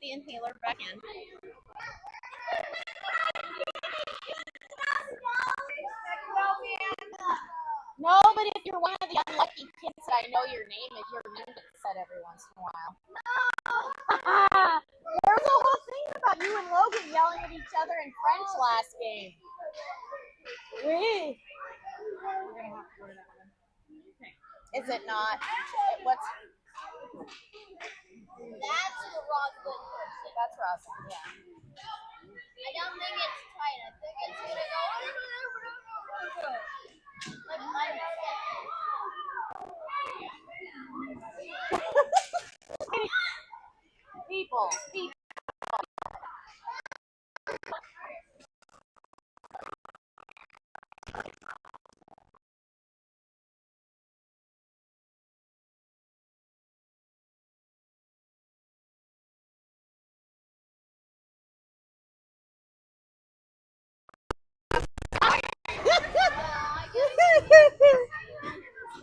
the inhaler back in. No, but if you're one of the unlucky kids that I know your name gets said every once in a while. There was a whole thing about you and Logan yelling at each other in French last game. Oui. Is it not? What's? That's the Roslyn person. That's Roslyn, yeah. I don't think it's tight. I think it's gonna go. Like mine. People.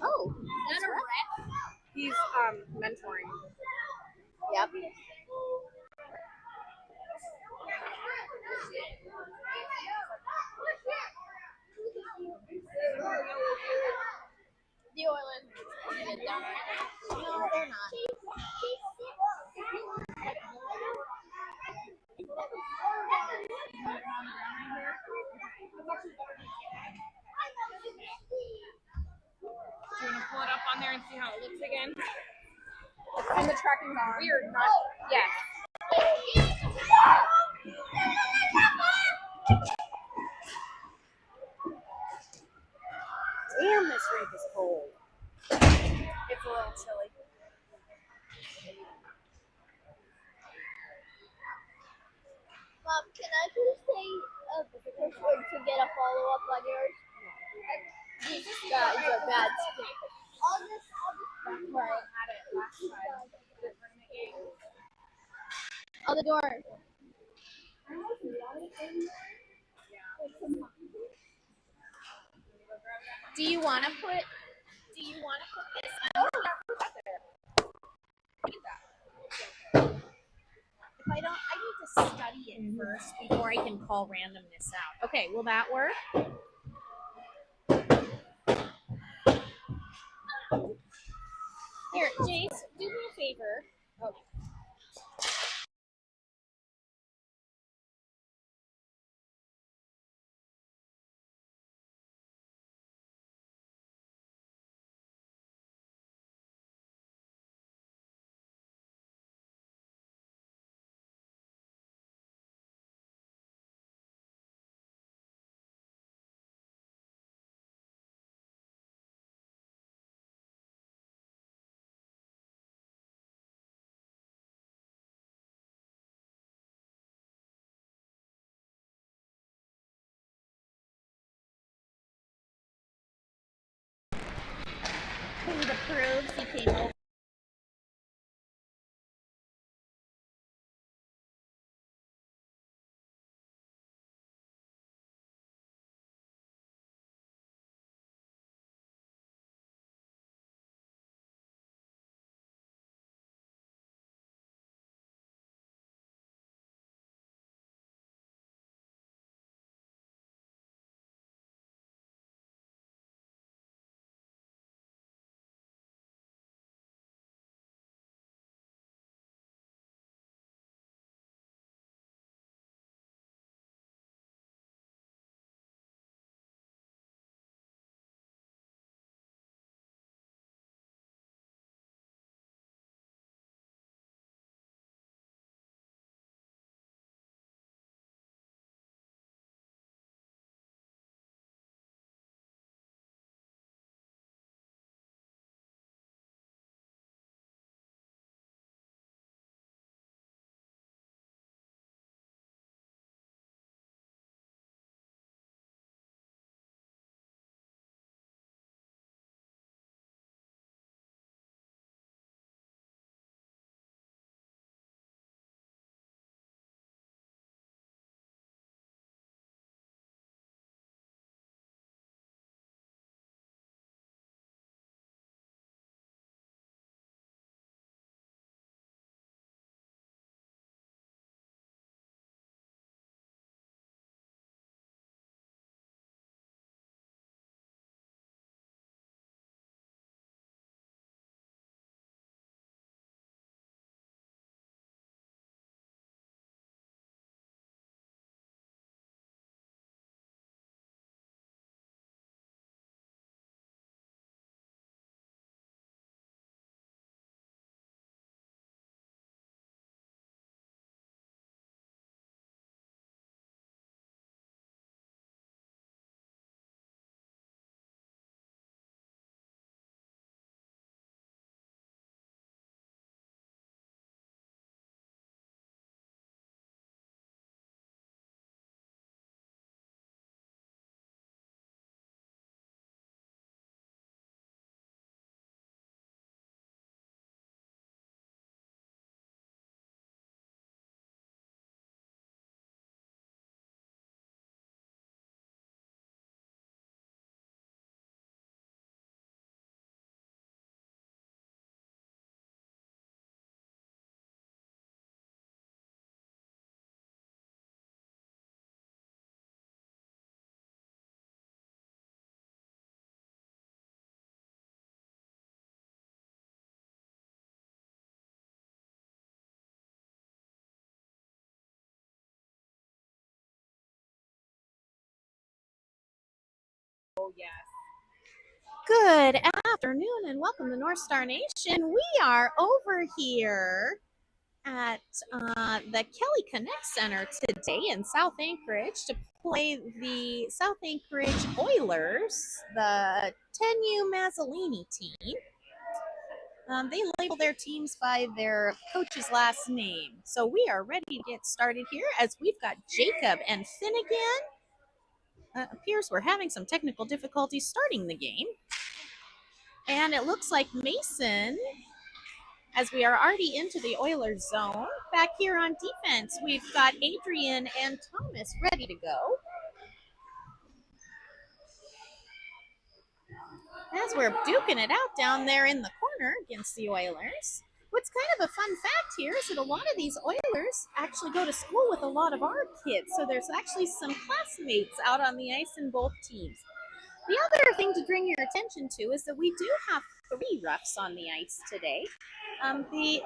Oh, Is that a rat? He's mentoring. yep. The Oilers are gonna get down right now. No, they're not. Do you want to pull it up on there and see how it looks again? And the tracking's on. Weird, not yes. Damn, this rink is cold. It's a little chilly. Mom, can I please say to get a follow up on yours? That is a bad stick. On the door. Do you want to put this on? If I don't, I need to study it first before I can call randomness out. Okay, will that work? Here, Jace, do me a favor. Okay. Please approves. He came over. Oh, yes. Good afternoon and welcome to North Star Nation. We are over here at the Kelly Connect Center today in South Anchorage to play the South Anchorage Oilers, the 10U Mazzolini team. They label their teams by their coach's last name. So we are ready to get started here as we've got Jacob and Finnegan. Appears we're having some technical difficulties starting the game. And it looks like Mason, as we are already into the Oilers zone. Back here on defense, we've got Adrian and Thomas ready to go. As we're duking it out down there in the corner against the Oilers. What's kind of a fun fact here is that a lot of these Oilers actually go to school with a lot of our kids. So there's actually some classmates out on the ice in both teams. The other thing to bring your attention to is that we do have 3 refs on the ice today. The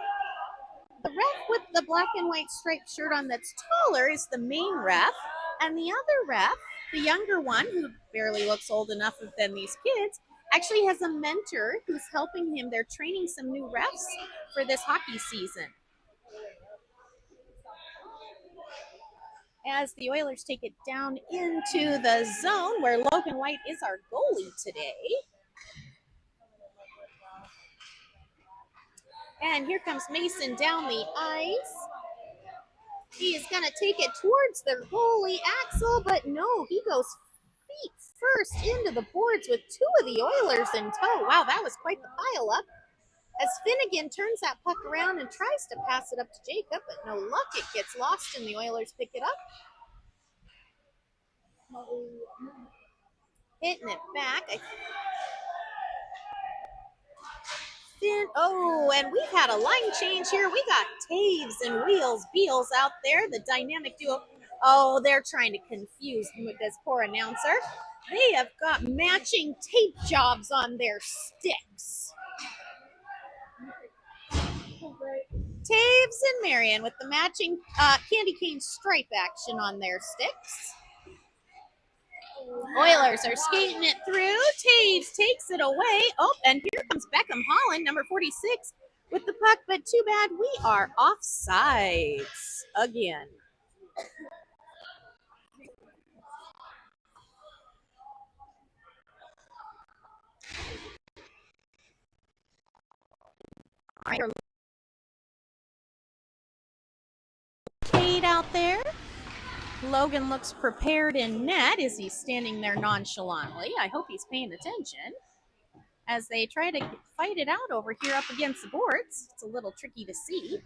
ref with the black and white striped shirt on that's taller is the main ref, and the other ref, the younger one, who barely looks old enough than these kids, actually has a mentor who's helping him. They're training some new refs for this hockey season. As the Oilers take it down into the zone where Logan White is our goalie today. And here comes Mason down the ice. He is going to take it towards the goalie, Axel, but no, he goes feet first into the boards with 2 of the Oilers in tow. Wow, that was quite the pile-up. As Finnegan turns that puck around and tries to pass it up to Jacob, but no luck, it gets lost and the Oilers pick it up. Hitting it back. And we've had a line change here. We got Taves and Wheels Beals out there, the dynamic duo. Oh, they're trying to confuse this poor announcer. They have got matching tape jobs on their sticks. Taves and Marion with the matching candy cane stripe action on their sticks. Oilers are skating it through. Taves takes it away. Oh, and here comes Beckham Holland, number 46, with the puck, but too bad we are offsides again. Kate out there. Logan looks prepared in net as he's standing there nonchalantly. I hope he's paying attention as they try to fight it out over here up against the boards. It's a little tricky to see.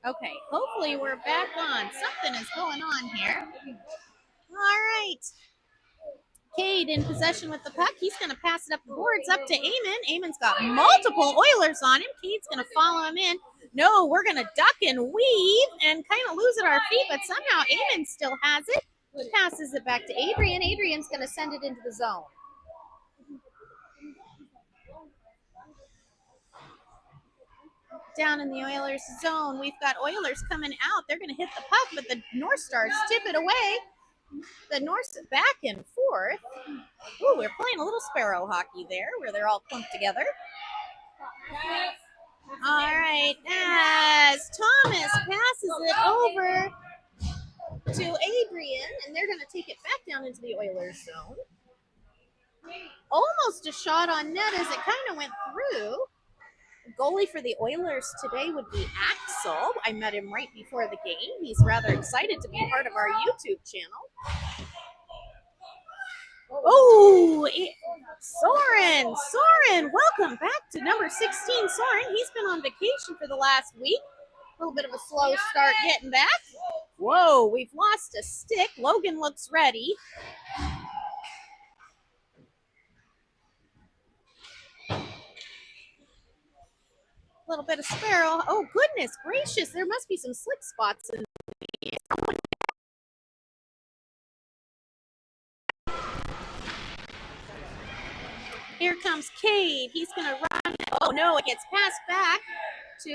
Okay, hopefully we're back on. Something is going on here. All right. Cade in possession with the puck. He's going to pass it up the boards up to Eamon. Eamon's got multiple Oilers on him. Cade's going to follow him in. No, we're going to duck and weave and kind of lose at our feet, but somehow Eamon still has it. He passes it back to Adrian. Adrian's going to send it into the zone. Down in the Oilers zone, we've got Oilers coming out. They're going to hit the puck, but the North Stars tip it away. The North back and forth. Ooh, we're playing a little sparrow hockey there where they're all clumped together. All right, as Thomas passes it over to Adrian, and they're going to take it back down into the Oilers zone. Almost a shot on net as it kind of went through. Goalie for the Oilers today would be Axel. I met him right before the game. He's rather excited to be part of our YouTube channel. Oh, Soren, welcome back to number 16. Soren, he's been on vacation for the last week. A little bit of a slow start getting back. Whoa, we've lost a stick. Logan looks ready. A little bit of sparrow. Oh, goodness gracious. There must be some slick spots in the comes Cade. He's going to run. Oh, no, it gets passed back to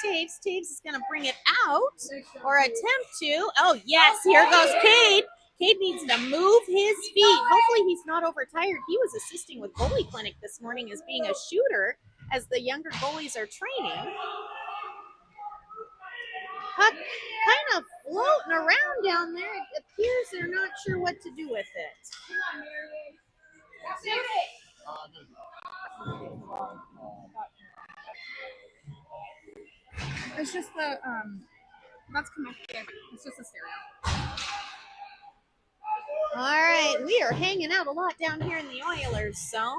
Taves. Taves is going to bring it out or attempt to. Oh, yes, here goes Cade. Cade needs to move his feet. Hopefully he's not overtired. He was assisting with goalie clinic this morning as being a shooter as the younger goalies are training. Puck kind of floating around down there. It appears they're not sure what to do with it. It's just the that's connected. It's just a stereo. All right, we are hanging out a lot down here in the Oilers zone.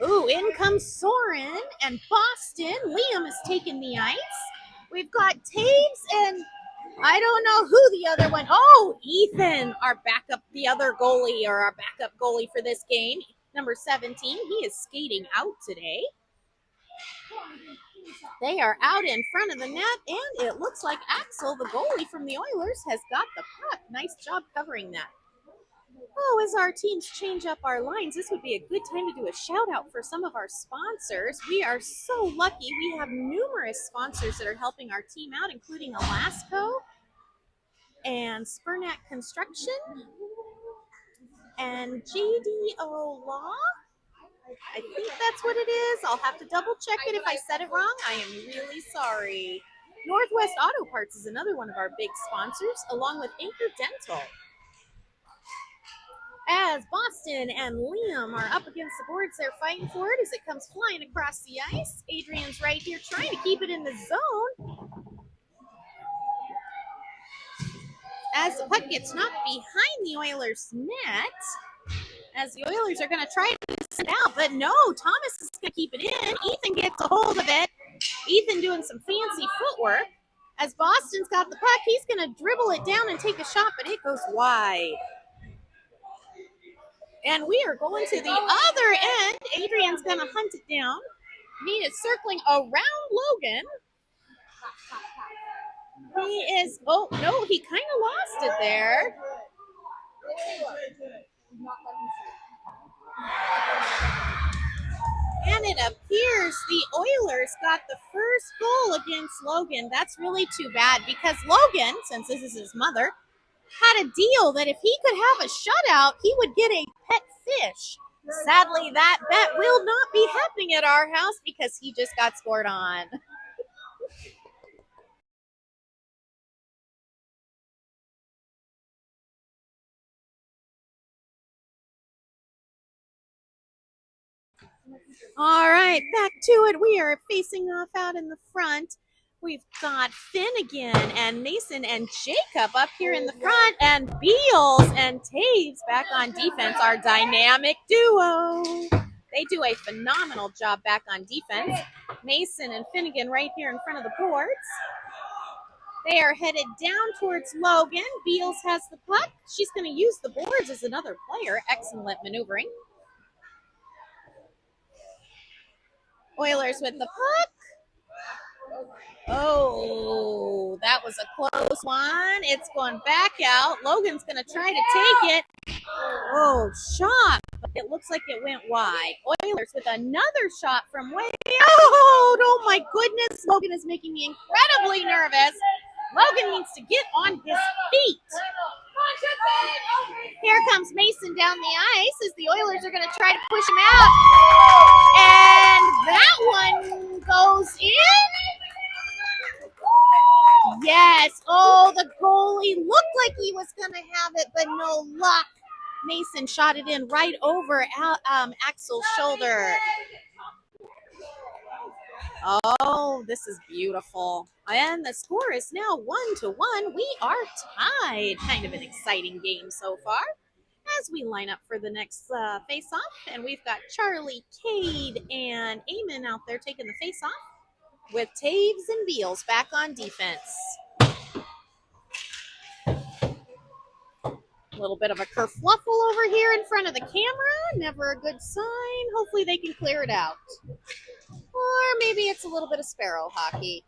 Ooh, in comes Soren and Boston. Liam is taking the ice. We've got Taves and I don't know who the other one. Oh, Ethan, our backup, the other goalie or our backup goalie for this game, number 17. He is skating out today. They are out in front of the net, and it looks like Axel, the goalie from the Oilers, has got the puck. Nice job covering that. Oh, as our teams change up our lines, this would be a good time to do a shout out for some of our sponsors. We are so lucky. We have numerous sponsors that are helping our team out, including Alasco and Spurnack Construction and JDO Law. I think that's what it is. I'll have to double check it. If I said it wrong, I am really sorry. Northwest Auto Parts is another one of our big sponsors, along with Anchor Dental. As Boston and Liam are up against the boards, they're fighting for it as it comes flying across the ice. Adrian's right here trying to keep it in the zone. As the puck gets knocked behind the Oilers' net, as the Oilers are going to try to send it out, but no, Thomas is going to keep it in. Ethan gets a hold of it. Ethan doing some fancy footwork. As Boston's got the puck, he's going to dribble it down and take a shot, but it goes wide. And we are going to the other end. Adrian's going to hunt it down. He is circling around Logan. He is, oh, no, he kind of lost it there. And it appears the Oilers got the first goal against Logan. That's really too bad because Logan, since this is his mother, had a deal that if he could have a shutout, he would get a pet fish. Sadly, that bet will not be happening at our house because he just got scored on. All right, back to it. We are facing off out in the front. We've got Finnegan and Mason and Jacob up here in the front, and Beals and Taves back on defense, our dynamic duo. They do a phenomenal job back on defense. Mason and Finnegan right here in front of the boards. They are headed down towards Logan. Beals has the puck. She's going to use the boards as another player. Excellent maneuvering. Oilers with the puck. Oh, that was a close one. It's going back out. Logan's going to try to take it. Oh, shot. But it looks like it went wide. Oilers with another shot from way out. Oh, my goodness. Logan is making me incredibly nervous. Logan needs to get on his feet. Here comes Mason down the ice as the Oilers are going to try to push him out. And that one goes in. Yes. Oh, the goalie looked like he was going to have it, but no luck. Mason shot it in right over Axel's shoulder. Oh, this is beautiful. And the score is now 1-1. We are tied. Kind of an exciting game so far. As we line up for the next face-off, and we've got Charlie, Cade, and Eamon out there taking the face-off with Taves and Beals back on defense. A little bit of a kerfluffle over here in front of the camera. Never a good sign. Hopefully they can clear it out. Or maybe it's a little bit of sparrow hockey.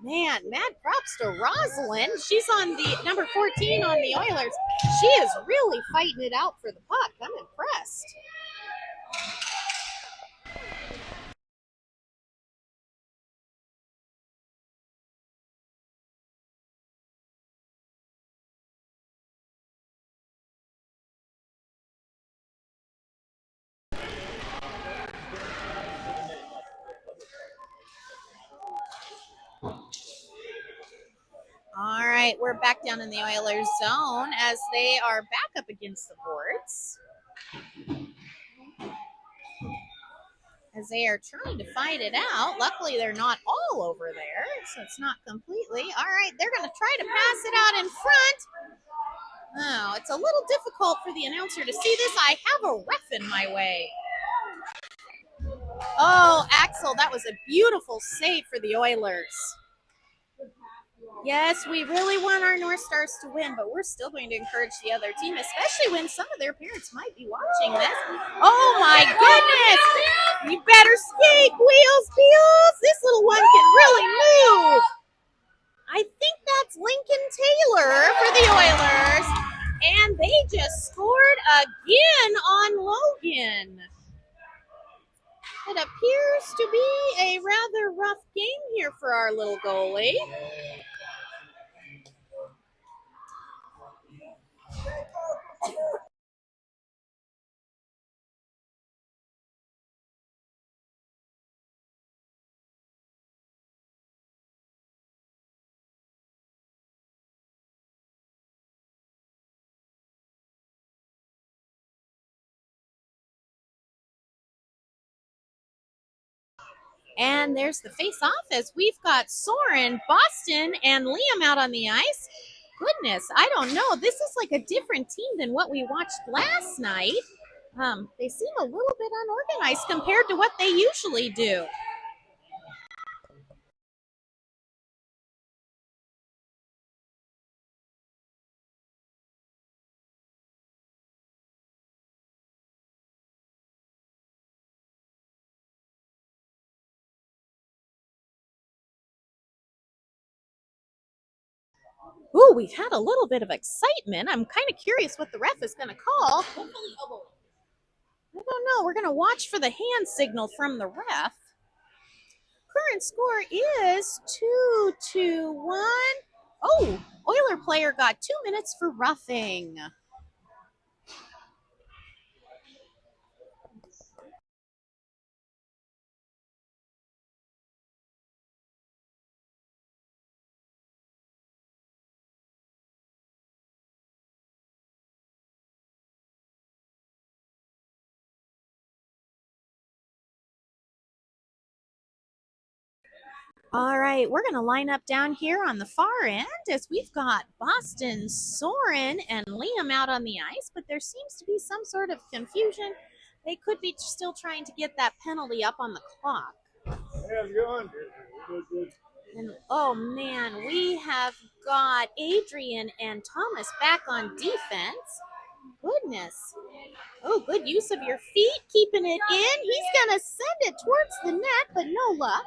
Man, mad props to Rosalind. She's on the number 14 on the Oilers. She is really fighting it out for the puck. I'm impressed. right, we're back down in the Oilers zone as they are back up against the boards. As they are trying to fight it out. Luckily, they're not all over there, so it's not completely. All right, they're going to try to pass it out in front. Oh, it's a little difficult for the announcer to see this. I have a ref in my way. Oh, Axel, that was a beautiful save for the Oilers. Yes, we really want our North Stars to win, but we're still going to encourage the other team, especially when some of their parents might be watching this. Oh my goodness! You better skate, Wheels! This little one can really move. I think that's Lincoln Taylor for the Oilers, and they just scored again on Logan. It appears to be a rather rough game here for our little goalie. And there's the face-off as we've got Soren, Boston, and Liam out on the ice. Goodness, I don't know. This is like a different team than what we watched last night. They seem a little bit unorganized compared to what they usually do. Ooh, we've had a little bit of excitement. I'm kind of curious what the ref is going to call. Hopefully, I don't know. We're going to watch for the hand signal from the ref. Current score is 2-1. Oh, Oiler player got 2 minutes for roughing. All right, we're going to line up down here on the far end as we've got Boston, Soren, and Liam out on the ice, but there seems to be some sort of confusion. They could be still trying to get that penalty up on the clock. Hey, how's it going? Good. And oh man, we have got Adrian and Thomas back on defense. Goodness. Oh, good use of your feet, keeping it in. He's going to send it towards the net, but no luck.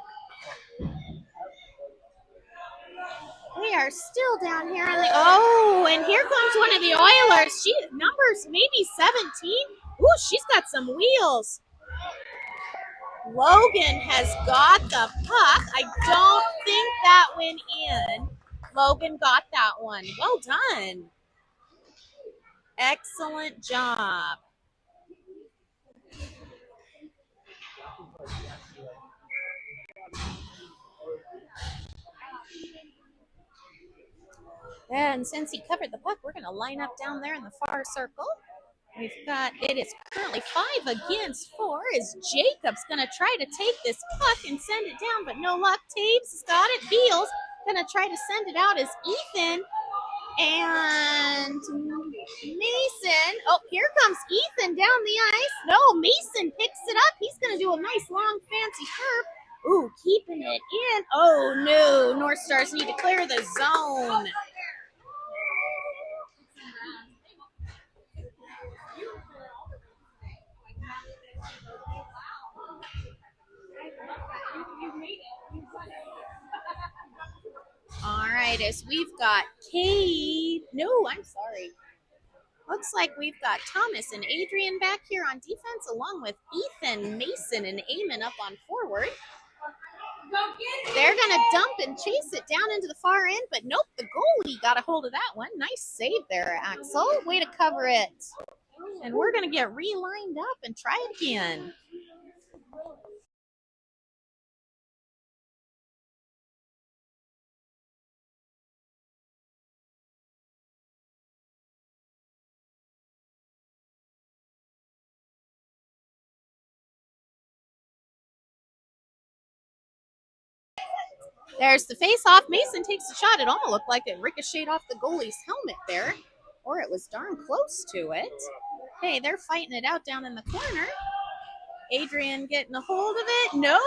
We are still down here on the. Oh, and here comes one of the Oilers. She numbers maybe 17. Ooh, she's got some wheels. Logan has got the puck. I don't think that went in. Logan got that one. Well done. Excellent job. And since he covered the puck, we're going to line up down there in the far circle. We've got, it is currently 5 against 4 as Jacob's going to try to take this puck and send it down, but no luck. Taves has got it. Beals going to try to send it out as Ethan and Mason. Oh, here comes Ethan down the ice. No, Mason picks it up. He's going to do a nice long fancy curve. Ooh, keeping it in. Oh, no. North Stars need to clear the zone. All right, as we've got Kate. No, I'm sorry. Looks like we've got Thomas and Adrian back here on defense, along with Ethan, Mason, and Eamon up on forward. They're going to dump and chase it down into the far end, but nope, the goalie got a hold of that one. Nice save there, Axel. Way to cover it. And we're going to get relined up and try it again. There's the face-off. Mason takes a shot. It almost looked like it ricocheted off the goalie's helmet there, or it was darn close to it. Hey, they're fighting it out down in the corner. Adrian getting a hold of it. No!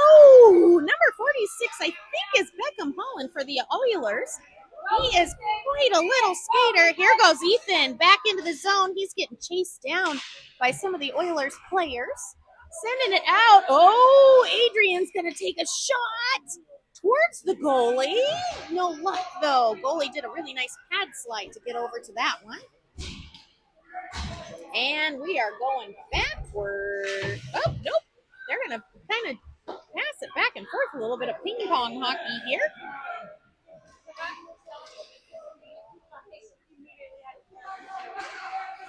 Number 46, I think, is Beckham Holland for the Oilers. He is quite a little skater. Here goes Ethan back into the zone. He's getting chased down by some of the Oilers players. Sending it out. Oh, Adrian's going to take a shot towards the goalie. No luck, though. Goalie did a really nice pad slide to get over to that one. And we are going backward. Oh, nope. They're going to kind of pass it back and forth. A little bit of ping pong hockey here.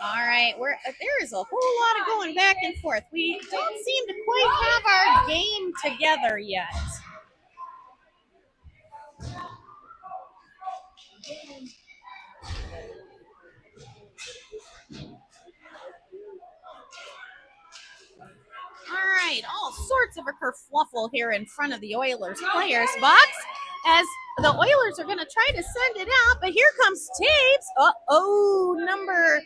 All right, there is a whole lot of going back and forth. We don't seem to quite have our game together yet. All right, all sorts of a kerfluffle here in front of the Oilers players box as the Oilers are going to try to send it out, but here comes Taves. Uh-oh, number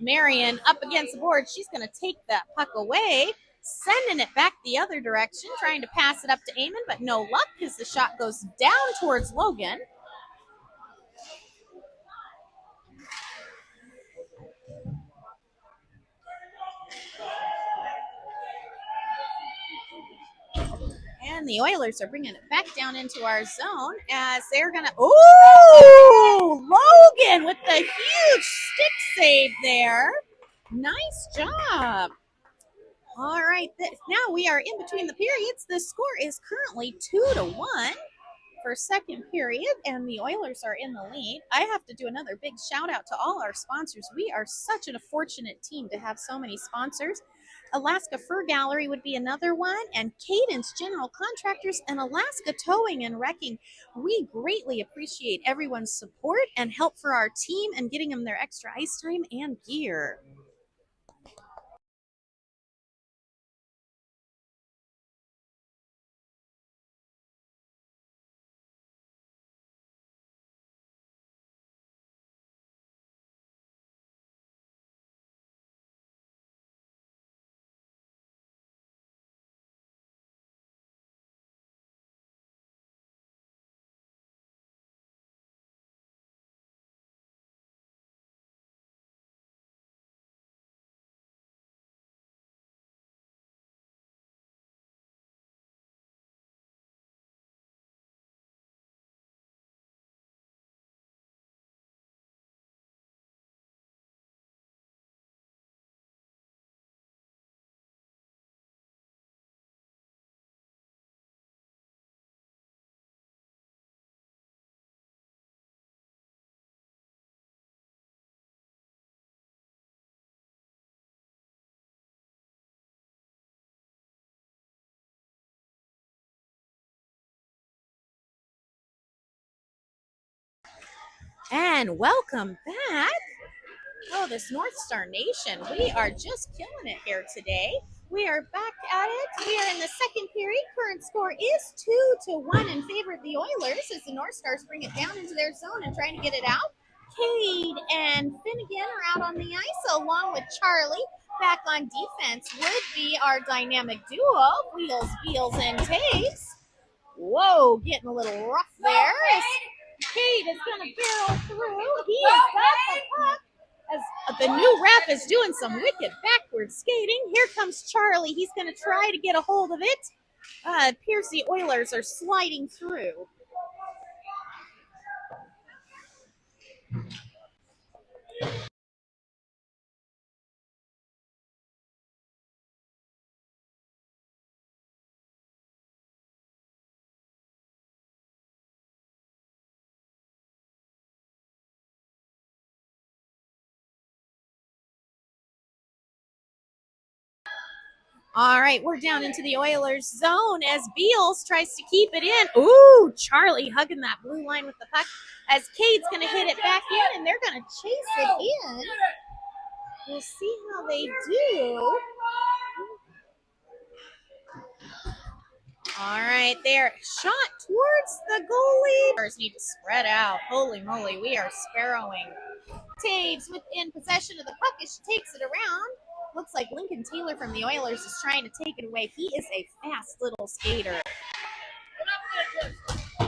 Marion up against the board. She's going to take that puck away, sending it back the other direction, trying to pass it up to Eamon, but no luck because the shot goes down towards Logan. And the Oilers are bringing it back down into our zone as they're going to... Ooh! Logan with the huge stick save there. Nice job. All right. Now we are in between the periods. The score is currently 2-1 for second period, and the Oilers are in the lead. I have to do another big shout out to all our sponsors. We are such a fortunate team to have so many sponsors. Alaska Fur Gallery would be another one, and Cadence General Contractors and Alaska Towing and Wrecking. We greatly appreciate everyone's support and help for our team and getting them their extra ice time and gear. And welcome back. Oh, this North Star Nation. We are just killing it here today. We are back at it. We are in the second period. Current score is 2-1 in favor of the Oilers as the North Stars bring it down into their zone and trying to get it out. Cade and Finnegan are out on the ice along with Charlie. Back on defense would be our dynamic duo, Wheels, Beals, and Taves. Whoa, getting a little rough there. Cade is going to barrel through. He has got the puck as the new ref is doing some wicked backward skating. Here comes Charlie. He's going to try to get a hold of it. It appears the Oilers are sliding through. All right, we're down into the Oilers zone as Beals tries to keep it in. Ooh, Charlie hugging that blue line with the puck as Cade's going to hit it back in, and they're going to chase it in. We'll see how they do. All right, there. Shot towards the goalie. Need to spread out. Holy moly, we are sparrowing. Taves within possession of the puck as she takes it around. Looks like Lincoln Taylor from the Oilers is trying to take it away. He is a fast little skater.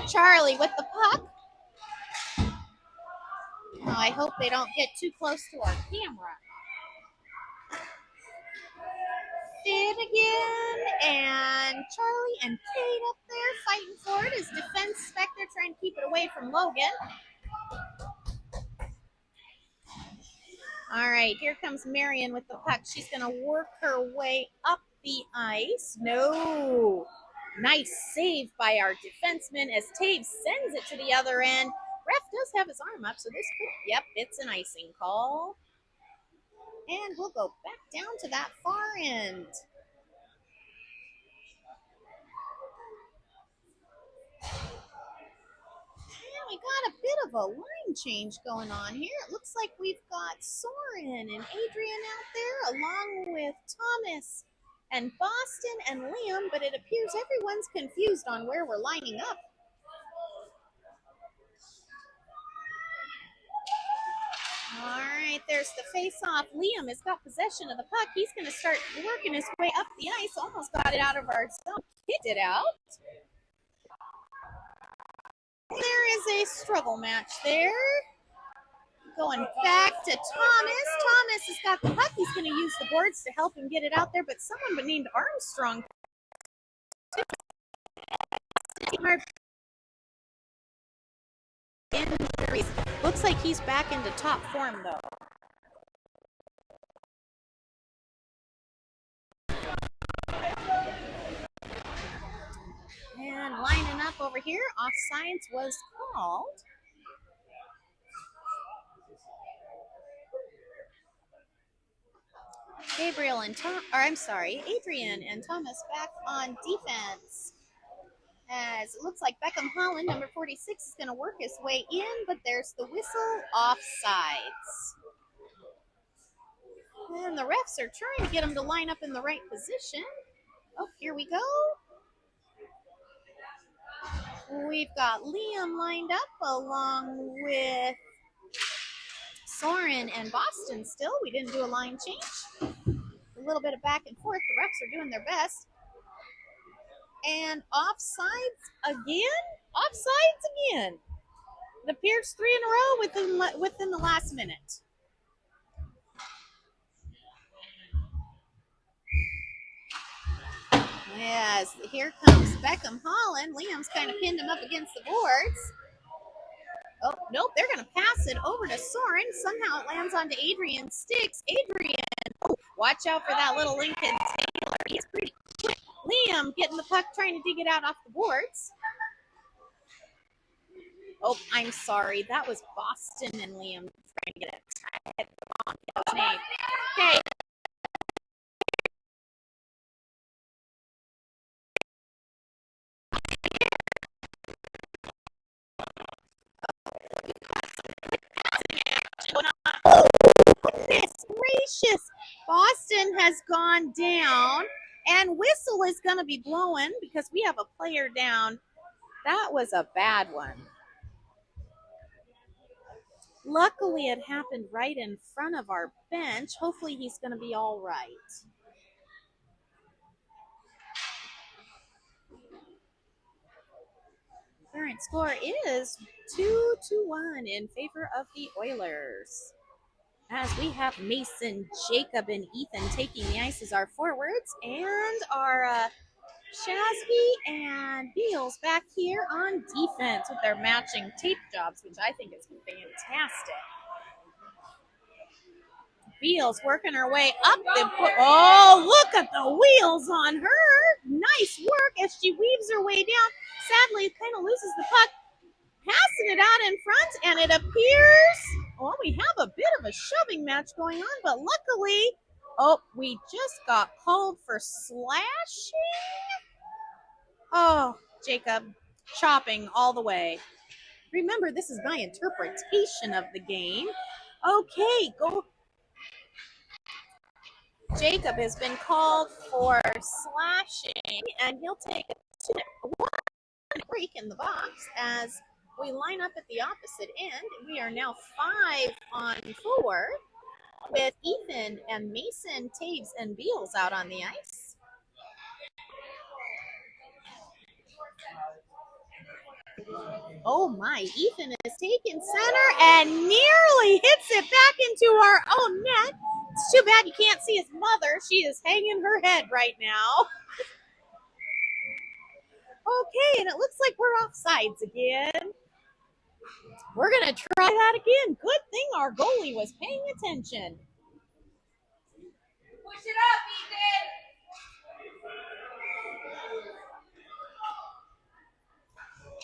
Charlie with the puck. Oh, I hope they don't get too close to our camera. Did again, and Charlie and Kate up there fighting for it as defense Spectre trying to keep it away from Logan. All right, here comes Marion with the puck. She's going to work her way up the ice. No. Nice save by our defenseman as Taves sends it to the other end. Ref does have his arm up, so this could, yep, it's an icing call. And we'll go back down to that far end. And we got a bit of a line change going on here. It looks like we've got Soren and Adrian out there along with Thomas and Boston and Liam, but it appears everyone's confused on where we're lining up. All right, there's the face-off. Liam has got possession of the puck. He's going to start working his way up the ice. Almost got it out of our zone. Kicked it out. There is a struggle match there. Going back to Thomas. Thomas has got the puck. He's going to use the boards to help him get it out there, but someone named Armstrong. Injuries. Looks like he's back into top form, though. And lining up over here, offsides was called. Adrian and Thomas back on defense. As it looks like Beckham Holland, number 46, is going to work his way in, but there's the whistle, offsides. And the refs are trying to get him to line up in the right position. Oh, here we go. We've got Liam lined up along with Soren and Boston still. We didn't do a line change. A little bit of back and forth. The refs are doing their best. And offsides again? Offsides again. It appears 3 in a row within the last minute. Yes, here comes Beckham Holland. Liam's kind of pinned him up against the boards. Oh, nope, they're going to pass it over to Soren. Somehow it lands onto Adrian's sticks. Adrian, watch out for that little Lincoln Taylor. He's pretty quick. Liam getting the puck, trying to dig it out off the boards. Oh, I'm sorry. That was Boston and Liam trying to get it. I hit the wrong name. Okay. Oh, goodness gracious. Boston has gone down, and whistle is going to be blowing because we have a player down. That was a bad one. Luckily, it happened right in front of our bench. Hopefully, he's going to be all right. Current score is 2-1 in favor of the Oilers. As we have Mason, Jacob, and Ethan taking the ice as our forwards, and our Shasby and Beals back here on defense with their matching tape jobs, which I think is fantastic. Beals working her way up the. Oh, look at the wheels on her! Nice work as she weaves her way down. Sadly, kind of loses the puck, passing it out in front, and it appears. Well, we have a bit of a shoving match going on, but luckily, oh, we just got called for slashing. Oh, Jacob, chopping all the way. Remember, this is my interpretation of the game. Okay, go. Jacob has been called for slashing, and he'll take a one break in the box as we line up at the opposite end. We are now 5-on-4 with Ethan and Mason, Taves, and Beals out on the ice. Oh my, Ethan is taking center and nearly hits it back into our own net. It's too bad you can't see his mother. She is hanging her head right now. Okay, and it looks like we're offsides again. We're going to try that again. Good thing our goalie was paying attention. Push it up, Ethan.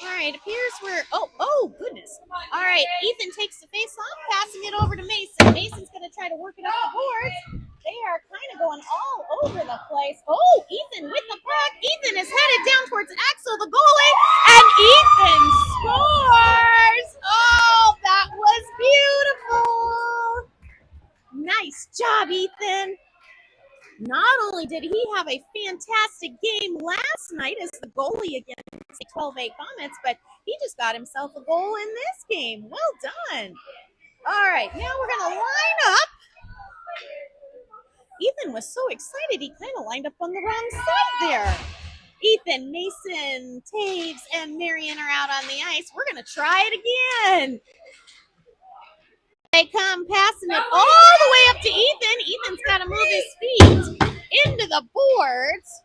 All right, appears we're, oh, goodness. All right, Ethan takes the face off, passing it over to Mason. Mason's going to try to work it up the boards. They are kind of going all over the place. Oh, Ethan with the puck. Ethan is headed down towards Axel, the goalie, and Ethan scores. Oh, that was beautiful. Nice job, Ethan. Not only did he have a fantastic game last night as the goalie against 12-8 Comets, but he just got himself a goal in this game. Well done. All right, now we're going to line up. Ethan was so excited, he kind of lined up on the wrong side there. Ethan, Mason, Taves, and Marion are out on the ice. We're going to try it again. They come passing it all the way up to Ethan. Ethan's got to move his feet into the boards.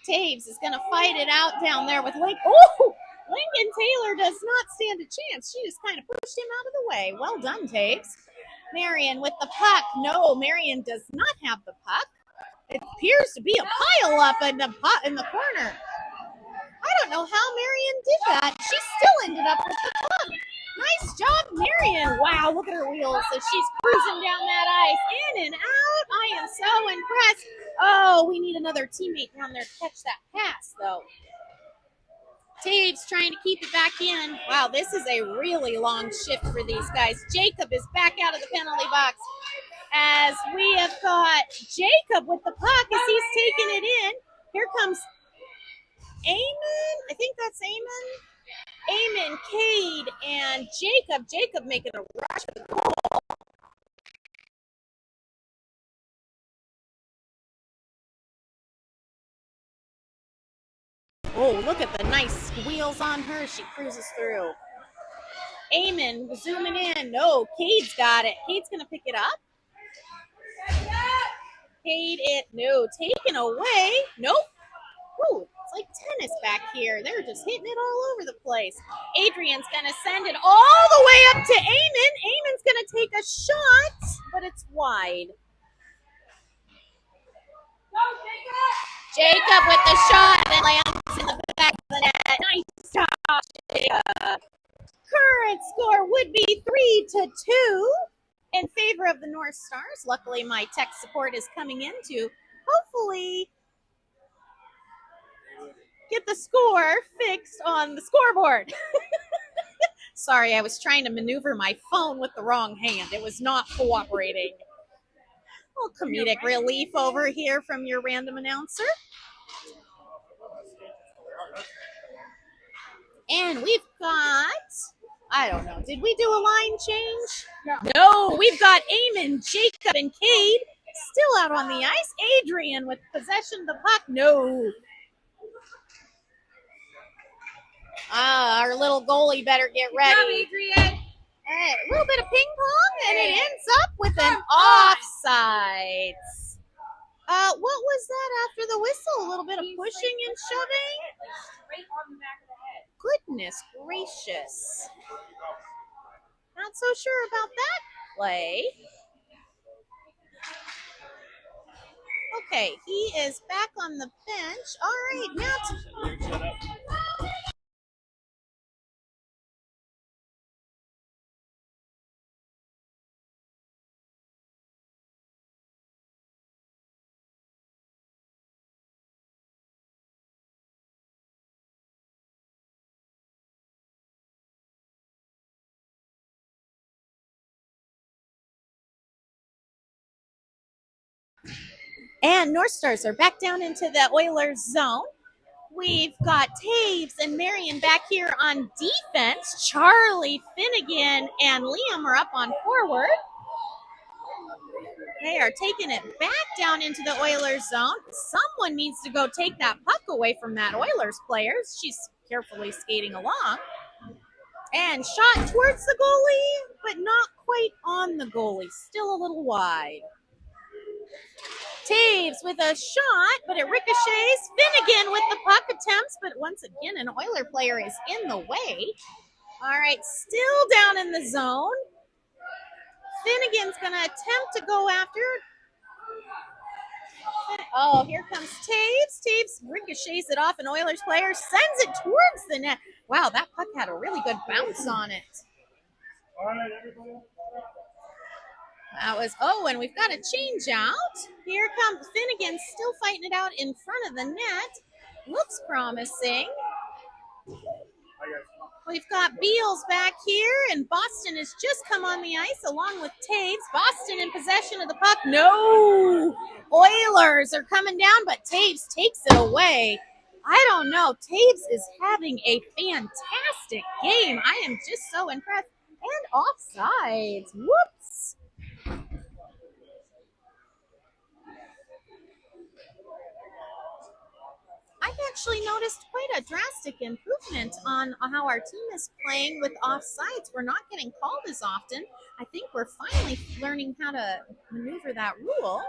Taves is going to fight it out down there with Lincoln. Oh, Lincoln Taylor does not stand a chance. She just kind of pushed him out of the way. Well done, Taves. Marion with the puck. No, Marion does not have the puck. It appears to be a pile up in the corner. I don't know how Marion did that. She still ended up with the puck. Nice job, Marion. Wow, look at her wheels as she's cruising down that ice. In and out. I am so impressed. Oh, we need another teammate down there to catch that pass, though. Taves trying to keep it back in. Wow, this is a really long shift for these guys. Jacob is back out of the penalty box as we have got Jacob with the puck as he's taking it in. Here comes Eamon. I think that's Eamon. Eamon, Cade, and Jacob. Jacob making a rush for the goal. Oh, look at the nice wheels on her. She cruises through. Eamon zooming in. No, Cade's got it. Cade's going to pick it up. Cade it. No, taken away. Nope. Ooh, it's like tennis back here. They're just hitting it all over the place. Adrian's going to send it all the way up to Eamon. Eamon's going to take a shot, but it's wide. Jacob with the shot and lands in the back of the net. Nice job, Jacob. Current score would be 3-2 in favor of the North Stars. Luckily, my tech support is coming in to hopefully get the score fixed on the scoreboard. Sorry, I was trying to maneuver my phone with the wrong hand. It was not cooperating. A little comedic relief over here from your random announcer. And we've got, I don't know, did we do a line change? No, we've got Eamon, Jacob, and Cade still out on the ice. Adrian with possession of the puck. No. Our little goalie better get ready. Good job, Adrian. A little bit of ping pong, and it ends up with an offside. What was that after the whistle? A little bit of pushing and shoving? Right on the back of the head. Goodness gracious. Not so sure about that play. Okay, he is back on the bench. All right, now And North Stars are back down into the Oilers zone. We've got Taves and Marion back here on defense. Charlie, Finnegan, and Liam are up on forward. They are taking it back down into the Oilers zone. Someone needs to go take that puck away from that Oilers player. She's carefully skating along. And shot towards the goalie, but not quite on the goalie. Still a little wide. Taves with a shot, but it ricochets. Finnegan with the puck attempts, but once again, an Oiler player is in the way. All right, still down in the zone. Finnegan's going to attempt to go after. Oh, here comes Taves. Taves ricochets it off an Oilers player, sends it towards the net. Wow, that puck had a really good bounce on it. All right, everybody. That was, and we've got a change out. Here comes Finnegan, still fighting it out in front of the net. Looks promising. We've got Beals back here, and Boston has just come on the ice along with Taves. Boston in possession of the puck. No! Oilers are coming down, but Taves takes it away. I don't know. Taves is having a fantastic game. I am just so impressed. And offsides. Whoops. I've actually noticed quite a drastic improvement on how our team is playing with offsides. We're not getting called as often. I think we're finally learning how to maneuver that rule.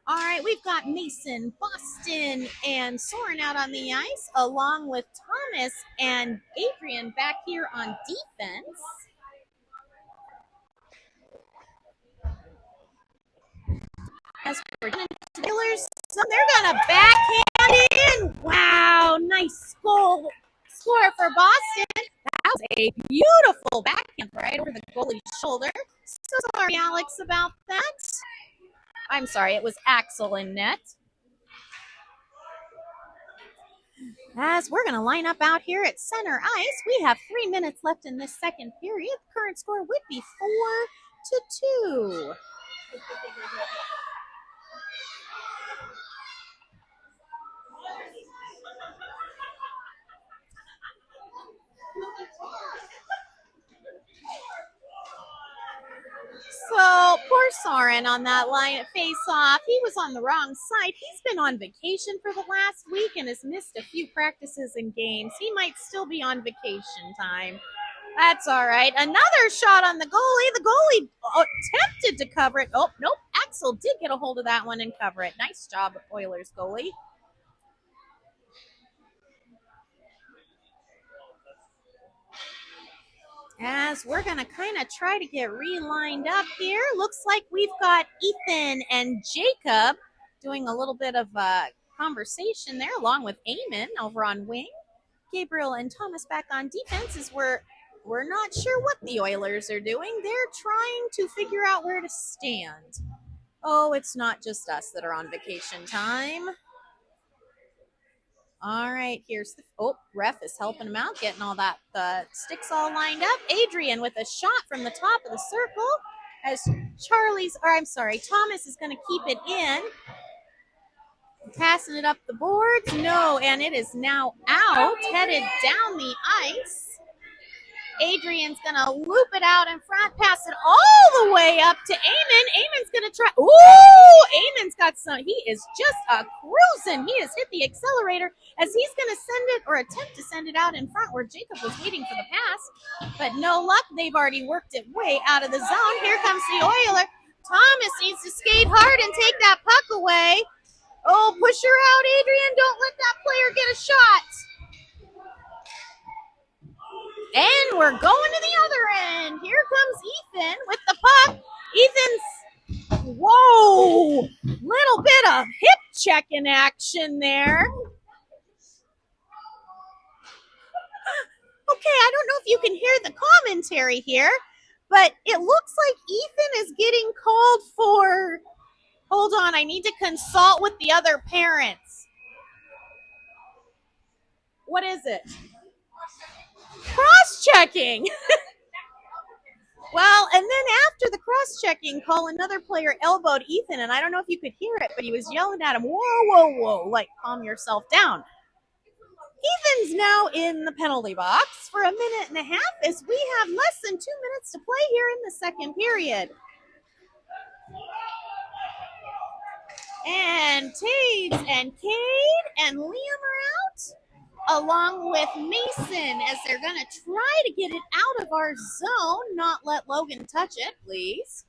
All right, we've got Mason, Boston, and Soren out on the ice, along with Thomas and Adrian back here on defense. As for Steelers, so they're going to backhand in. Wow, nice goal score for Boston. That was a beautiful backhand right over the goalie's shoulder. So sorry, Alex, about that. I'm sorry, it was Axel in net. As we're going to line up out here at center ice, we have 3 minutes left in this second period. The current score would be 4-2. So poor Soren on that line face-off. He was on the wrong side. He's been on vacation for the last week and has missed a few practices and games. He might still be on vacation time. That's all right. Another shot on the goalie. The goalie attempted to cover it. Oh, nope. Axel did get a hold of that one and cover it. Nice job, Oilers goalie. As we're going to kind of try to get relined up here. Looks like we've got Ethan and Jacob doing a little bit of a conversation there, along with Eamon over on wing. Gabriel and Thomas back on defense as we're not sure what the Oilers are doing. They're trying to figure out where to stand. Oh, it's not just us that are on vacation time. All right, here's the ref is helping him out, getting all that sticks all lined up. Adrian with a shot from the top of the circle as Thomas is going to keep it in. Passing it up the boards. No, and it is now out, headed down the ice. Adrian's going to loop it out in front, pass it all the way up to Eamon. Eamon's going to try. Ooh, Eamon's got some. He is just cruising. He has hit the accelerator as he's going to send it or attempt to send it out in front where Jacob was waiting for the pass. But no luck. They've already worked it way out of the zone. Here comes the Oiler. Thomas needs to skate hard and take that puck away. Oh, push her out, Adrian. Don't let that player get a shot. And we're going to the other end. Here comes Ethan with the puck. Whoa, little bit of hip check in action there. Okay, I don't know if you can hear the commentary here, but it looks like Ethan is getting called for, hold on, I need to consult with the other parents. What is it? Cross-checking. Well, and then after the cross-checking call, another player elbowed Ethan, and I don't know if you could hear it, but he was yelling at him, whoa, whoa, whoa, like, calm yourself down. Ethan's now in the penalty box for a minute and a half as we have less than 2 minutes to play here in the second period. And Taves and Cade and Liam are out, along with Mason, as they're going to try to get it out of our zone, not let Logan touch it, please.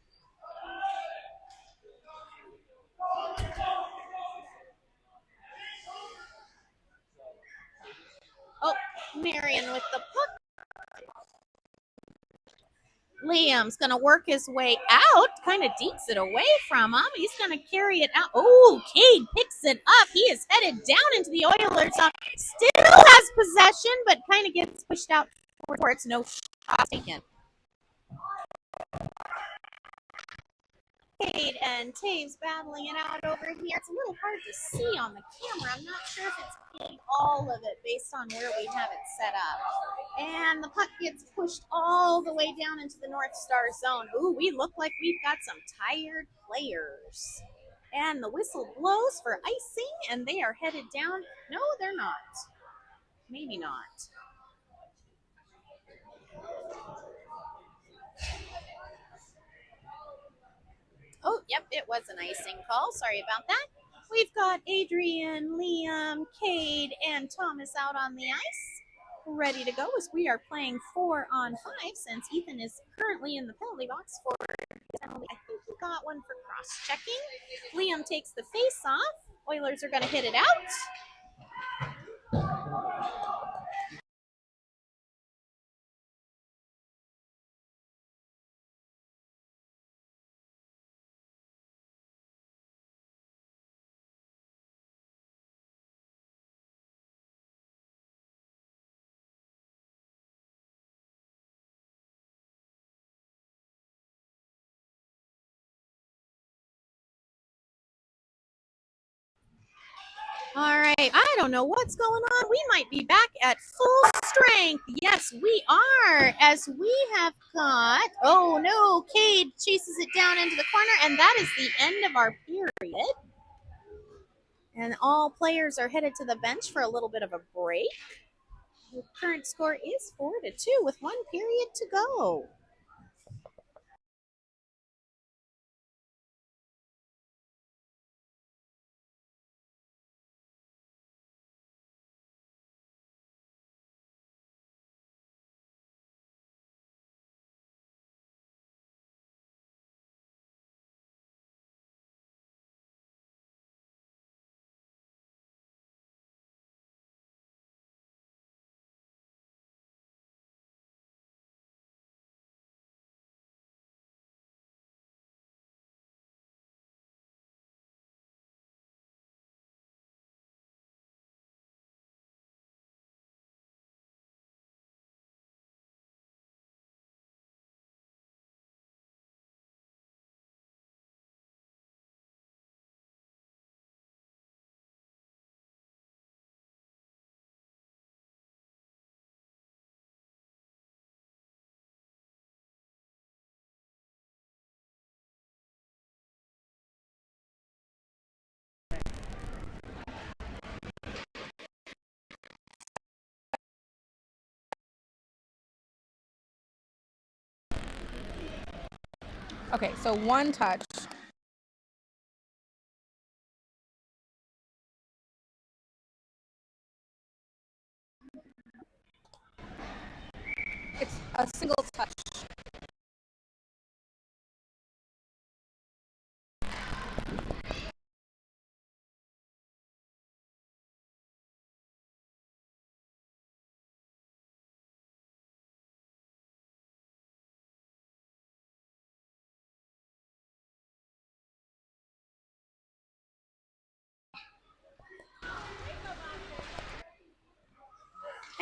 Oh, Marion with the puck. Liam's going to work his way out, kind of dekes it away from him. He's going to carry it out. Oh, Cade picks it up. He is headed down into the Oilers. Still has possession, but kind of gets pushed out towards no shot taken. Cade and Taves battling it out over here. It's a little hard to see on the camera. I'm not sure if it's getting all of it based on where we have it set up. And the puck gets pushed all the way down into the North Star zone. Ooh, we look like we've got some tired players. And the whistle blows for icing, and they are headed down. No, they're not. Maybe not. Oh, yep, it was an icing call. Sorry about that. We've got Adrian, Liam, Cade, and Thomas out on the ice, ready to go as we are playing 4-on-5 since Ethan is currently in the penalty box for penalty. I think he got one for cross-checking. Liam takes the face-off. Oilers are going to hit it out. All right, I don't know what's going on. We might be back at full strength. Yes, we are, as we have got, oh no, Cade chases it down into the corner, and that is the end of our period. And all players are headed to the bench for a little bit of a break. The current score is 4-2 with 1 period to go. Okay, so one touch. It's a single touch.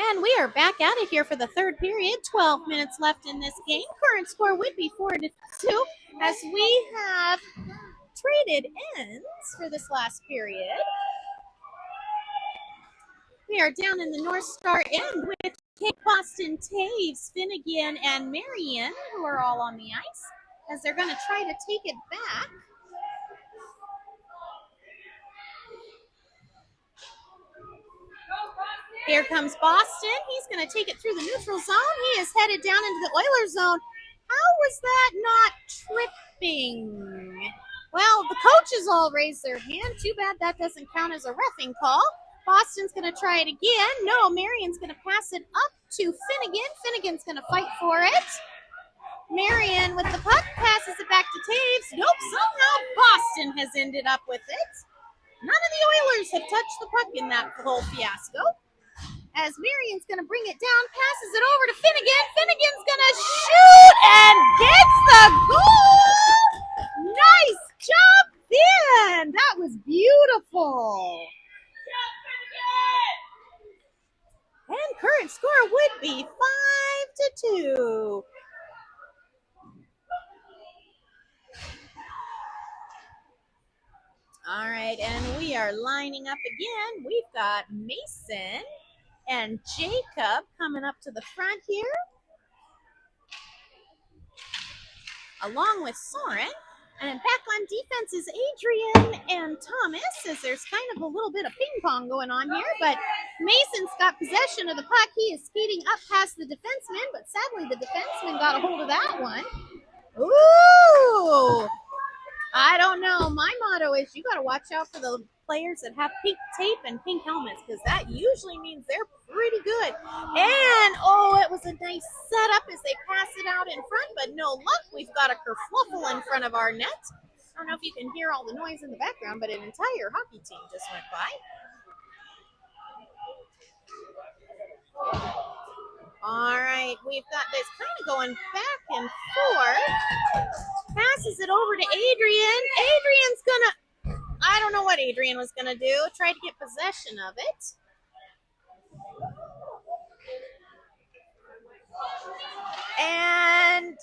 And we are back at it here for the third period. 12 minutes left in this game. Current score would be 4-2 as we have traded ends for this last period. We are down in the North Star end with Kate, Boston, Taves, Finnegan, and Marion, who are all on the ice, as they're going to try to take it back. Here comes Boston. He's going to take it through the neutral zone. He is headed down into the Oilers zone. How was that not tripping? Well, the coaches all raised their hand. Too bad that doesn't count as a reffing call. Boston's going to try it again. No, Marion's going to pass it up to Finnegan. Finnegan's going to fight for it. Marion with the puck passes it back to Taves. Nope, somehow Boston has ended up with it. None of the Oilers have touched the puck in that whole fiasco. As Marion's going to bring it down, passes it over to Finnegan. Finnegan's going to shoot and gets the goal. Nice job, Finn. That was beautiful. And current score would be 5-2. All right, and we are lining up again. We've got Mason and Jacob coming up to the front here, along with Soren. And back on defense is Adrian and Thomas, as there's kind of a little bit of ping pong going on here. But Mason's got possession of the puck. He is skating up past the defenseman, but sadly the defenseman got a hold of that one. Ooh! I don't know. My motto is you got to watch out for the players that have pink tape and pink helmets, because that usually means they're pretty good. And, oh, it was a nice setup as they pass it out in front, but no luck. We've got a kerfluffle in front of our net. I don't know if you can hear all the noise in the background, but an entire hockey team just went by. All right, we've got this kind of going back and forth. Passes it over to Adrian. Adrian's gonna, I don't know what Adrian was gonna do. Try to get possession of it. And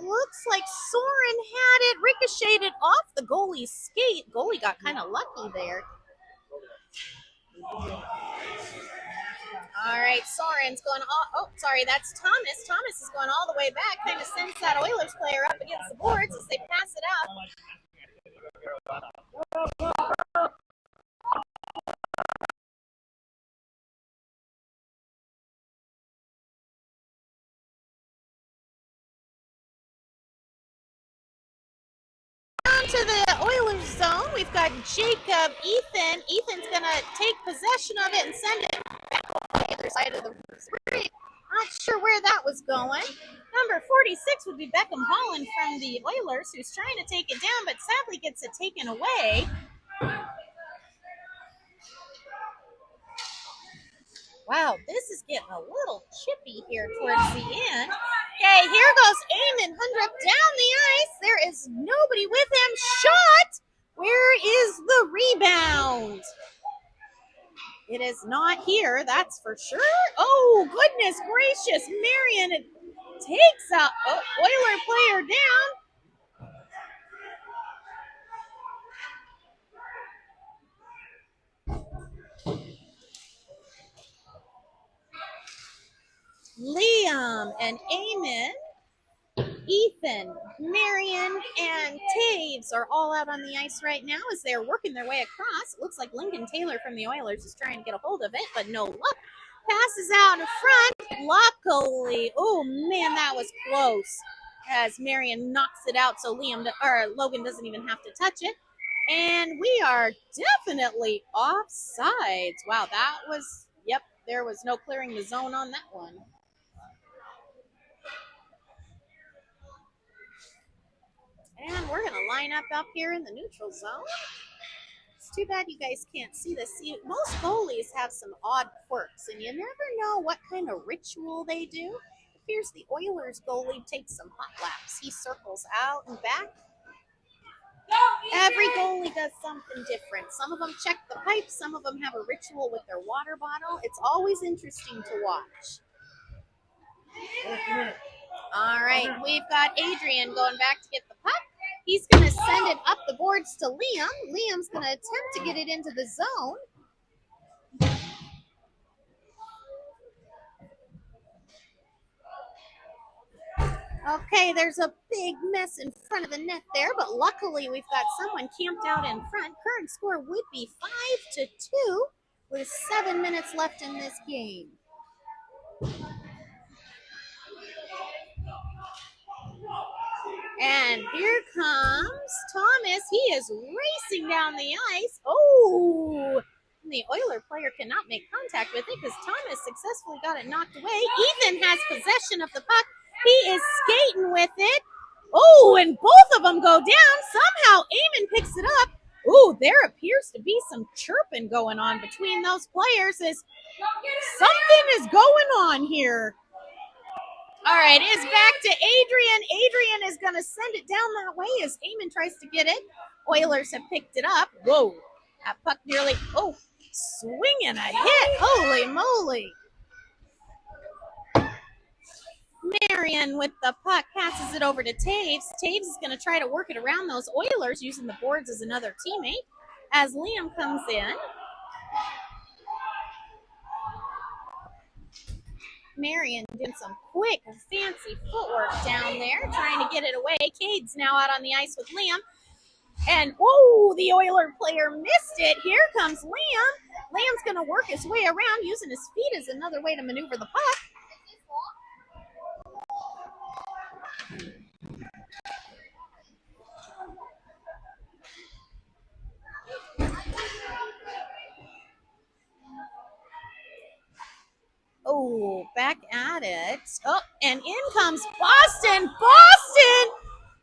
looks like Soren had it ricocheted off the goalie's skate. Goalie got kind of lucky there. All right, Soren's going all, oh, sorry, that's Thomas. Thomas is going all the way back, kind of sends that Oilers player up against the boards as they pass it out. Down to the Oilers zone, we've got Jacob, Ethan. Ethan's going to take possession of it and send it back on the other side of the screen. Not sure where that was going. Number 46 would be Beckham Holland from the Oilers, who's trying to take it down, but sadly gets it taken away. Wow, this is getting a little chippy here towards the end. Okay, here goes Eamon Hundrup down the ice. There is nobody with him. Shot! Where is the rebound? It is not here, that's for sure. Oh, goodness gracious. Marion takes a Oiler player down. Liam and Eamon, Ethan, Marion, and Taves are all out on the ice right now as they're working their way across. It looks like Lincoln Taylor from the Oilers is trying to get a hold of it, but no luck. Passes out in front. Luckily, oh man, that was close. As Marion knocks it out, so Logan doesn't even have to touch it. And we are definitely offsides. Wow, that was, yep, there was no clearing the zone on that one. And we're going to line up here in the neutral zone. It's too bad you guys can't see this. See, most goalies have some odd quirks, and you never know what kind of ritual they do. It appears the Oilers goalie takes some hot laps. He circles out and back. Every goalie does something different. Some of them check the pipes. Some of them have a ritual with their water bottle. It's always interesting to watch. All right, we've got Adrian going back to get the puck. He's going to send it up the boards to Liam. Liam's going to attempt to get it into the zone. Okay, there's a big mess in front of the net there, but luckily we've got someone camped out in front. Current score would be 5-2 with 7 minutes left in this game. And here comes Thomas. He is racing down the ice. Oh, the Oiler player cannot make contact with it because Thomas successfully got it knocked away. Ethan has possession of the puck. He is skating with it. Oh, and both of them go down. Somehow Eamon picks it up. Oh, there appears to be some chirping going on between those players. Something is going on here. All right, it's back to Adrian. Adrian is going to send it down that way as Eamon tries to get it. Oilers have picked it up. Whoa, that puck nearly, swinging a hit. Holy moly. Marion with the puck passes it over to Taves. Taves is going to try to work it around those Oilers using the boards as another teammate as Liam comes in. Marion doing some quick, fancy footwork down there, trying to get it away. Cade's now out on the ice with Liam. And, the Oiler player missed it. Here comes Liam. Liam's going to work his way around using his feet as another way to maneuver the puck. Oh, back at it. Oh, and in comes Boston. Boston!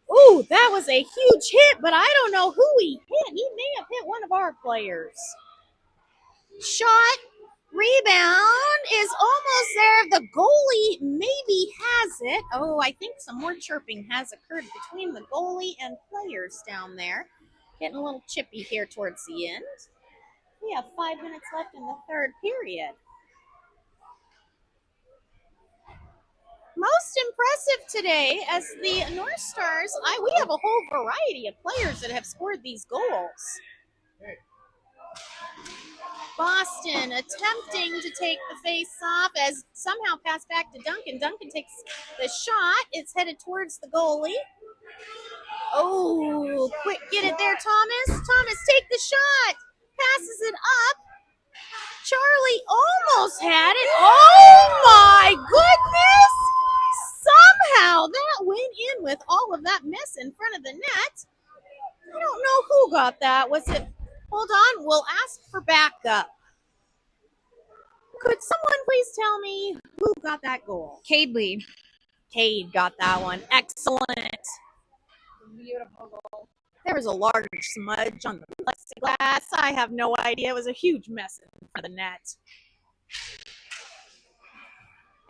Ooh, that was a huge hit, but I don't know who he hit. He may have hit one of our players. Shot, rebound is almost there. The goalie maybe has it. Oh, I think some more chirping has occurred between the goalie and players down there. Getting a little chippy here towards the end. We have 5 minutes left in the third period. Most impressive today as the North Stars, we have a whole variety of players that have scored these goals. Boston attempting to take the face off as somehow passed back to Duncan. Duncan takes the shot. It's headed towards the goalie. Oh, quick, get it there, Thomas. Thomas, take the shot. Passes it up. Charlie almost had it. Oh, my goodness. Somehow that went in with all of that mess in front of the net. I don't know who got that. Was it? Hold on. We'll ask for backup. Could someone please tell me who got that goal? Cade Lee. Cade got that one. Excellent. Beautiful goal. There was a large smudge on the plexiglass. I have no idea. It was a huge mess in front of the net.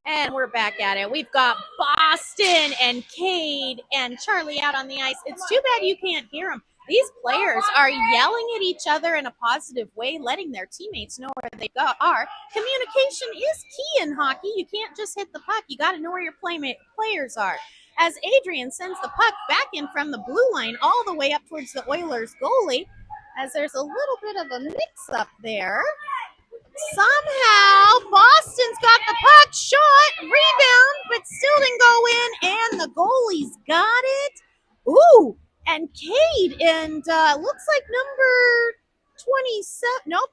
And we're back at it. We've got Boston and Cade and Charlie out on the ice. It's too bad you can't hear them. These players are yelling at each other in a positive way, letting their teammates know where they are. Communication is key in hockey. You can't just hit the puck. You got to know where your players are. As Adrian sends the puck back in from the blue line all the way up towards the Oilers goalie, as there's a little bit of a mix-up there. Somehow, Boston's got the puck, shot, rebound, but still didn't go in, and the goalie's got it. Ooh, and Cade, and looks like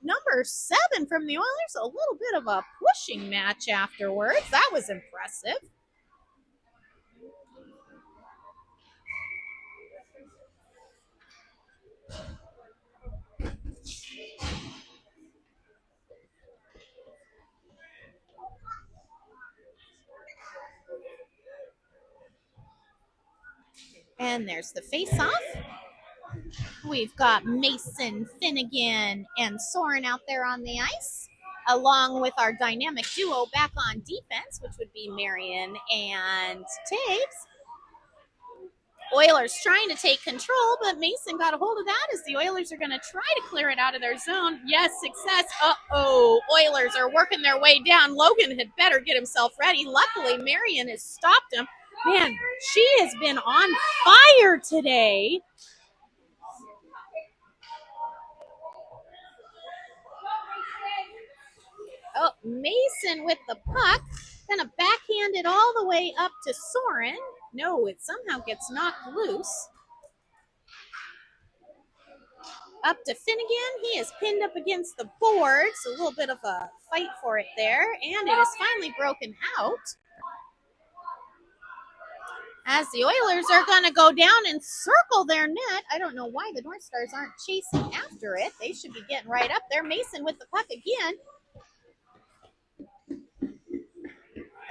number 7 from the Oilers. A little bit of a pushing match afterwards. That was impressive. And there's the face-off. We've got Mason, Finnegan, and Soren out there on the ice, along with our dynamic duo back on defense, which would be Marion and Taves. Oilers trying to take control, but Mason got a hold of that as the Oilers are going to try to clear it out of their zone. Yes, success. Oilers are working their way down. Logan had better get himself ready. Luckily, Marion has stopped him. Man, she has been on fire today. Oh, Mason with the puck. Gonna backhand it all the way up to Soren. No, it somehow gets knocked loose. Up to Finnegan. He is pinned up against the boards. A little bit of a fight for it there. And it is finally broken out. As the Oilers are going to go down and circle their net. I don't know why the North Stars aren't chasing after it. They should be getting right up there. Mason with the puck again.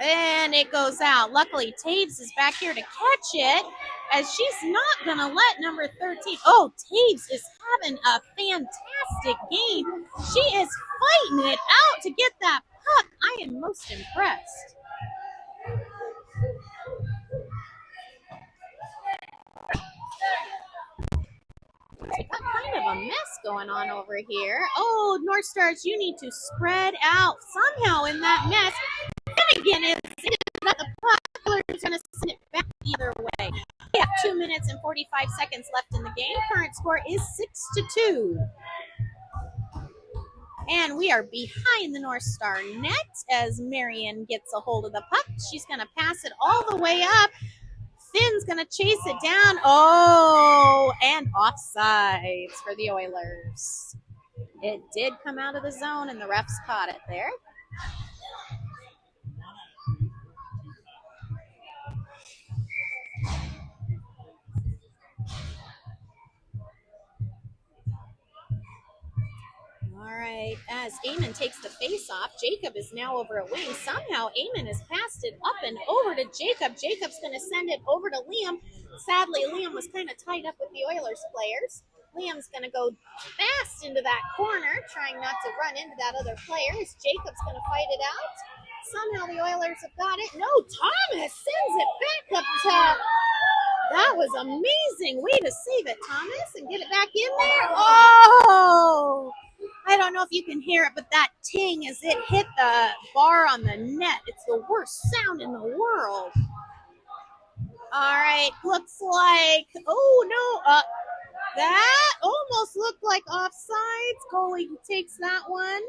And it goes out. Luckily, Taves is back here to catch it, as she's not going to let number 13. Oh, Taves is having a fantastic game. She is fighting it out to get that puck. I am most impressed. We've got kind of a mess going on over here. Oh, North Stars, you need to spread out somehow in that mess. Finnegan is at the puck. Is going to send it back the other way. We have 2 minutes and 45 seconds left in the game. Current score is 6-2. And we are behind the North Star net as Marion gets a hold of the puck. She's going to pass it all the way up. Finn's going to chase it down. Oh, and offsides for the Oilers. It did come out of the zone, and the refs caught it there. All right, as Eamon takes the face off, Jacob is now over at wing. Somehow Eamon has passed it up and over to Jacob. Jacob's going to send it over to Liam. Sadly, Liam was kind of tied up with the Oilers players. Liam's going to go fast into that corner, trying not to run into that other player. As Jacob's going to fight it out. Somehow the Oilers have got it. No, Thomas sends it back up top. That was amazing. Way to save it, Thomas, and get it back in there. Oh! I don't know if you can hear it, but that ting as it hit the bar on the net. It's the worst sound in the world. All right, looks like, oh no, that almost looked like offsides. Goalie takes that one.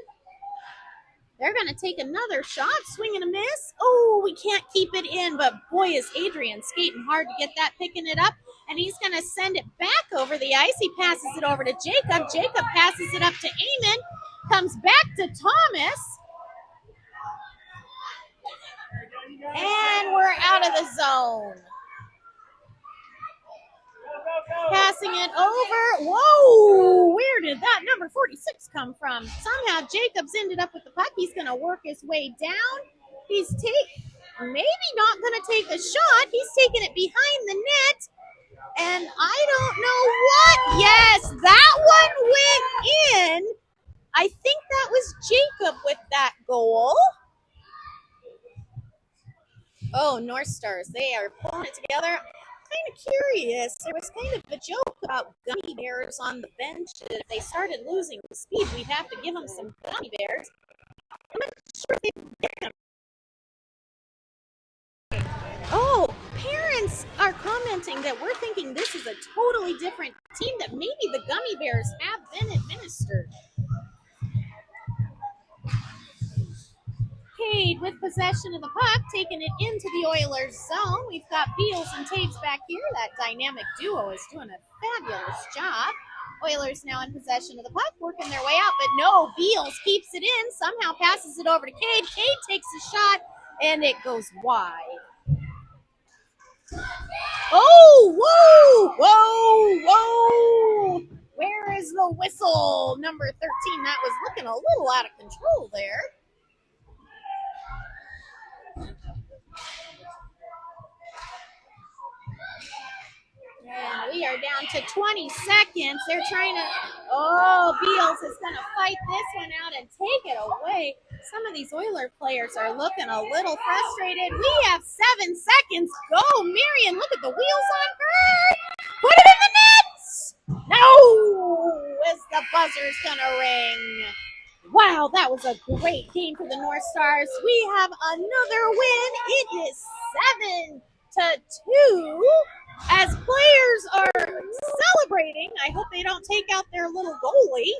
They're going to take another shot, swing and a miss. Oh, we can't keep it in, but boy, is Adrian skating hard to get that, picking it up. And he's going to send it back over the ice. He passes it over to Jacob. Jacob passes it up to Eamon. Comes back to Thomas. And we're out of the zone. Passing it over. Whoa! Where did that number 46 come from? Somehow Jacobs ended up with the puck. He's going to work his way down. He's maybe not going to take a shot. He's taking it behind the net. And I don't know what. Yes, that one went in. I think that was Jacob with that goal. Oh, North Stars, they are pulling it together. Kind of curious. There was kind of a joke about gummy bears on the bench. If they started losing speed, we'd have to give them some gummy bears. I'm not sure if they get them. Oh, parents are commenting that we're thinking this is a totally different team, that maybe the gummy bears have been administered. Cade with possession of the puck, taking it into the Oilers zone. We've got Beals and Taves back here. That dynamic duo is doing a fabulous job. Oilers now in possession of the puck, working their way out, but no, Beals keeps it in, somehow passes it over to Cade. Cade takes a shot, and it goes wide. Oh, whoa, whoa, whoa. Where is the whistle? Number 13, that was looking a little out of control there. And we are down to 20 seconds. They're trying to, oh, Beals is going to fight this one out and take it away. Some of these Oiler players are looking a little frustrated. We have 7 seconds. Go, Marion. Look at the wheels on her. Put it in the nets. No, as the buzzer's going to ring. Wow, that was a great game for the North Stars. We have another win. It is 7-2. As players are celebrating, I hope they don't take out their little goalie.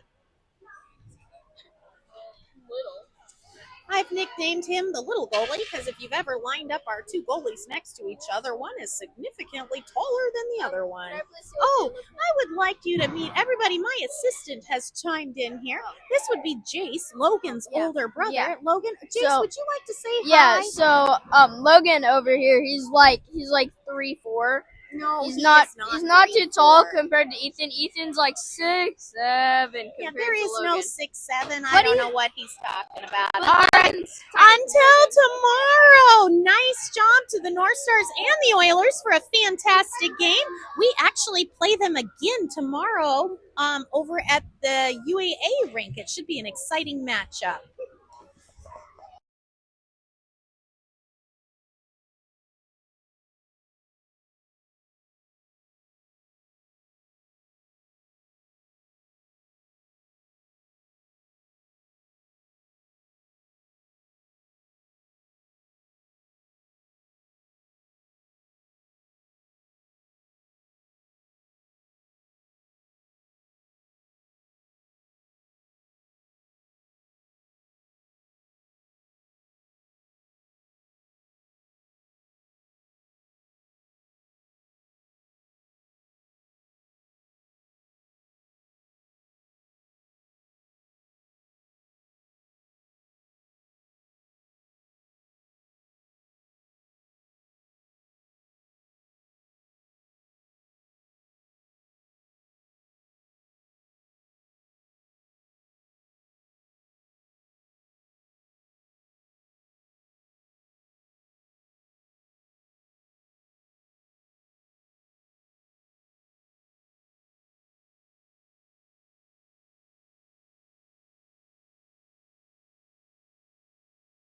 I've nicknamed him the little goalie because if you've ever lined up our two goalies next to each other, one is significantly taller than the other one. Can I please see what Oh, they look like? I would like you to meet everybody. My assistant has chimed in here. This would be Jace, Logan's Yeah. older brother. Yeah. Logan, Jace, So- would you like to say Yeah, hi? so Logan over here, he's like 3'4". No, He's he not is not. he's not too tall 3'4". compared to Ethan. Ethan's like 6'7" compared Yeah, there to is Logan. no 6'7". I What do don't you- know what he's talking about. But All right. Logan's Until tomorrow, nice job to the North Stars and the Oilers for a fantastic game. We actually play them again tomorrow over at the UAA rink. It should be an exciting matchup.